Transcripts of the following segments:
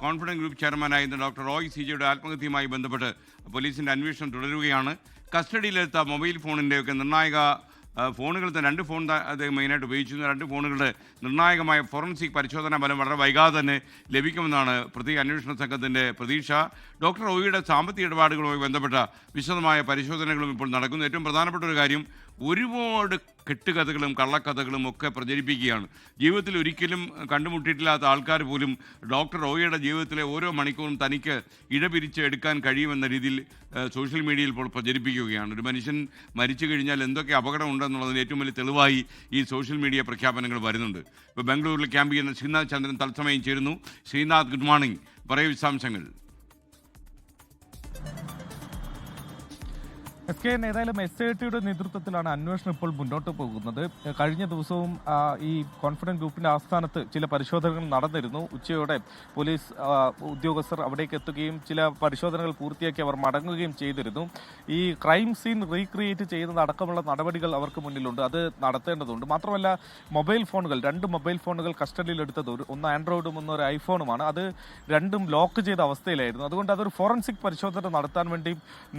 Confidence group ചെയർമാനായിരുന്ന doctor Roy സിജിയുടെ ആത്മഹത്യയുമായി ബന്ധപ്പെട്ട് പോലീസിൻ്റെ അന്വേഷണം തുടരുകയാണ്. കസ്റ്റഡിയിലെടുത്ത മൊബൈൽ ഫോണിൻ്റെയൊക്കെ നിർണായക ഫോണുകൾ തന്നെ 2 ഫോൺ അദ്ദേഹം മെയിനായിട്ട് ഉപയോഗിച്ചിരുന്ന 2 ഫോണുകളുടെ നിർണായകമായ ഫോറൻസിക് പരിശോധനാ ഫലം വളരെ വൈകാതെ തന്നെ ലഭിക്കുമെന്നാണ് പ്രത്യേക അന്വേഷണ സംഘത്തിൻ്റെ പ്രതീക്ഷ. ഡോക്ടർ റോയിയുടെ സാമ്പത്തിക ഇടപാടുകളുമായി ബന്ധപ്പെട്ട വിശദമായ പരിശോധനകളും ഇപ്പോൾ നടക്കുന്നു. ഏറ്റവും പ്രധാനപ്പെട്ട ഒരു കാര്യം, ഒരുപാട് കെട്ടുകഥകളും കള്ളക്കഥകളും ഒക്കെ പ്രചരിപ്പിക്കുകയാണ്. ജീവിതത്തിൽ ഒരിക്കലും കണ്ടുമുട്ടിയിട്ടില്ലാത്ത ആൾക്കാർ പോലും ഡോക്ടർ റോയിയുടെ ജീവിതത്തിലെ ഓരോ മണിക്കൂറും തനിക്ക് ഇഴപിരിച്ച് എടുക്കാൻ കഴിയുമെന്ന രീതിയിൽ സോഷ്യൽ മീഡിയയിൽ ഇപ്പോൾ പ്രചരിപ്പിക്കുകയാണ്. ഒരു മനുഷ്യൻ മരിച്ചു കഴിഞ്ഞാൽ എന്തൊക്കെ അപകടം ഉണ്ടെന്നുള്ളതിന് ഏറ്റവും വലിയ തെളിവായി ഈ സോഷ്യൽ മീഡിയ പ്രഖ്യാപനങ്ങൾ വരുന്നുണ്ട്. ഇപ്പോൾ ബംഗളൂരിൽ ക്യാമ്പ് ചെയ്യുന്ന ശ്രീനാഥ് ചന്ദ്രൻ തത്സമയം ചേരുന്നു. Sreenath, good morning. പറയൂ വിശദാംശങ്ങൾ. ഏതായാലും SITയുടെ നേതൃത്വത്തിലാണ് അന്വേഷണം ഇപ്പോൾ മുന്നോട്ട് പോകുന്നത്. കഴിഞ്ഞ ദിവസവും ഈ കോൺഫിഡൻസ് ഗ്രൂപ്പിന്റെ ആസ്ഥാനത്ത് ചില പരിശോധനകൾ നടന്നിരുന്നു. ഉച്ചയോടെ പോലീസ് ഉദ്യോഗസ്ഥർ അവിടേക്ക് എത്തുകയും ചില പരിശോധനകൾ പൂർത്തിയാക്കി അവർ മടങ്ങുകയും ചെയ്തിരുന്നു. ഈ ക്രൈം സീൻ റീക്രിയേറ്റ് ചെയ്യുന്നത് അടക്കമുള്ള നടപടികൾ അവർക്ക് മുന്നിലുണ്ട്, അത് നടത്തേണ്ടതുണ്ട്. മാത്രമല്ല, മൊബൈൽ ഫോണുകൾ 2 മൊബൈൽ ഫോണുകൾ കസ്റ്റഡിയിലെടുത്തത്, ഒന്ന് ആൻഡ്രോയിഡും ഒന്ന് ഒരു ഐഫോണുമാണ്. അത് രണ്ടും ലോക്ക് ചെയ്ത അവസ്ഥയിലായിരുന്നു. അതുകൊണ്ട് അതൊരു ഫോറൻസിക് പരിശോധന നടത്താൻ വേണ്ടി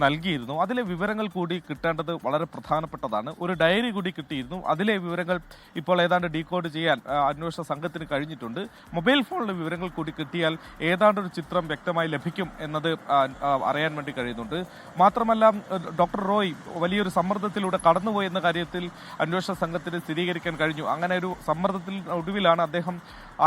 നൽകിയിരുന്നു. അതിലെ വിവരങ്ങൾ കൂടി കിട്ടേണ്ടത് വളരെ പ്രധാനപ്പെട്ടതാണ്. ഒരു ഡയറി കൂടി കിട്ടിയിരുന്നു. അതിലെ വിവരങ്ങൾ ഇപ്പോൾ ഏതാണ്ട് ഡീകോഡ് ചെയ്യാൻ അന്വേഷണ സംഘത്തിന് കഴിഞ്ഞിട്ടുണ്ട്. മൊബൈൽ ഫോണിലെ വിവരങ്ങൾ കൂടി കിട്ടിയാൽ ഏതാണ്ട് ഒരു ചിത്രം വ്യക്തമായി ലഭിക്കും എന്നത് അറിയാൻ വേണ്ടി കഴിയുന്നുണ്ട്. മാത്രമല്ല, ഡോക്ടർ റോയ് വലിയൊരു സമ്മർദ്ദത്തിലൂടെ കടന്നുപോയി എന്ന കാര്യത്തിൽ അന്വേഷണ സംഘത്തിന് സ്ഥിരീകരിക്കാൻ കഴിഞ്ഞു. അങ്ങനെ ഒരു സമ്മർദ്ദത്തിൽ ഒടുവിലാണ് അദ്ദേഹം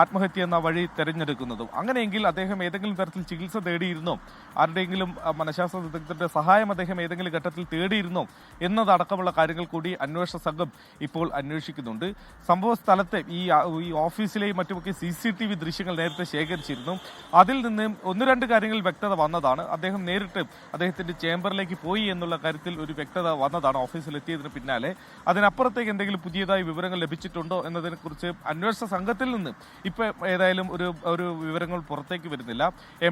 ആത്മഹത്യ എന്ന വഴി തെരഞ്ഞെടുക്കുന്നതും. അങ്ങനെയെങ്കിൽ അദ്ദേഹം ഏതെങ്കിലും തരത്തിൽ ചികിത്സ തേടിയിരുന്നോ, ആരുടെയെങ്കിലും മനഃശാസ്ത്ര വിദഗ്ധരുടെ സഹായം അദ്ദേഹം ഏതെങ്കിലും ഘട്ടത്തിൽ തേടിയിരുന്നോ എന്നതടക്കമുള്ള കാര്യങ്ങൾ കൂടി അന്വേഷണ സംഘം ഇപ്പോൾ അന്വേഷിക്കുന്നുണ്ട്. സംഭവ സ്ഥലത്തെ ഈ ഓഫീസിലെയും മറ്റുമൊക്കെ CCTV ദൃശ്യങ്ങൾ നേരത്തെ ശേഖരിച്ചിരുന്നു. അതിൽ നിന്ന് 1-2 കാര്യങ്ങളിൽ വ്യക്തത വന്നതാണ്. അദ്ദേഹം നേരിട്ട് അദ്ദേഹത്തിന്റെ ചേംബറിലേക്ക് പോയി എന്നുള്ള കാര്യത്തിൽ ഒരു വ്യക്തത വന്നതാണ് ഓഫീസിലെത്തിയതിന് പിന്നാലെ. അതിനപ്പുറത്തേക്ക് എന്തെങ്കിലും പുതിയതായി വിവരങ്ങൾ ലഭിച്ചിട്ടുണ്ടോ എന്നതിനെക്കുറിച്ച് അന്വേഷണ സംഘത്തിൽ നിന്ന് ഇപ്പോൾ ഏതായാലും ഒരു വിവരങ്ങൾ പുറത്തേക്ക് വരുന്നില്ല.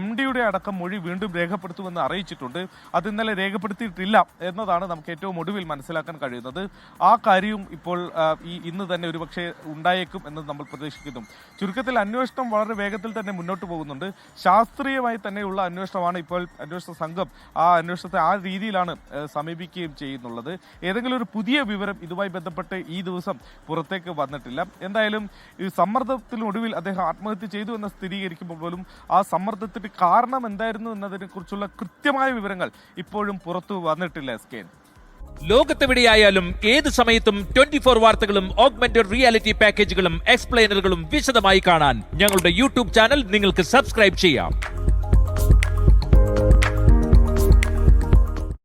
MDയുടെ അടക്കം മൊഴി വീണ്ടും രേഖപ്പെടുത്തുമെന്ന് അറിയിച്ചിട്ടുണ്ട്. അത് ഇന്നലെ രേഖപ്പെടുത്തിയിട്ടില്ല എന്നതാണ് നമുക്ക് ഏറ്റവും ഒടുവിൽ മനസ്സിലാക്കാൻ കഴിയുന്നത്. ആ കാര്യവും ഇപ്പോൾ ഇന്ന് തന്നെ ഒരുപക്ഷെ ഉണ്ടായേക്കും എന്ന് നമ്മൾ പ്രതീക്ഷിക്കുന്നു. ചുരുക്കത്തിൽ അന്വേഷണം വളരെ വേഗത്തിൽ തന്നെ മുന്നോട്ട് പോകുന്നുണ്ട്. ശാസ്ത്രീയമായി തന്നെയുള്ള അന്വേഷണമാണ് ഇപ്പോൾ അന്വേഷണ സംഘം ആ അന്വേഷണത്തെ ആ രീതിയിലാണ് സമീപിക്കുകയും ചെയ്യുന്നുള്ളത്. ഏതെങ്കിലും ഒരു പുതിയ വിവരം ഇതുമായി ബന്ധപ്പെട്ട് ഈ ദിവസം പുറത്തേക്ക് വന്നിട്ടില്ല. എന്തായാലും ഈ സമ്മർദ്ദത്തിനൊടുവിൽ അദ്ദേഹം ആത്മഹത്യ ചെയ്തു എന്ന് സ്ഥിരീകരിക്കുമ്പോൾ പോലും ആ സമ്മർദ്ദത്തിന് കാരണം എന്തായിരുന്നു എന്നതിനെ കുറിച്ചുള്ള കൃത്യമായ വിവരങ്ങൾ ഇപ്പോഴും പുറത്തു വന്നിട്ടില്ല. ലോകത്തെവിടെയായാലും ഏത് സമയത്തും 24 വാർത്തകളും ഓഗ്മെന്റഡ് റിയാലിറ്റി പാക്കേജുകളും എക്സ്പ്ലെയിനറുകളും വിശദമായി കാണാൻ ഞങ്ങളുടെ YouTube ചാനൽ നിങ്ങൾക്ക് സബ്സ്ക്രൈബ് ചെയ്യാം.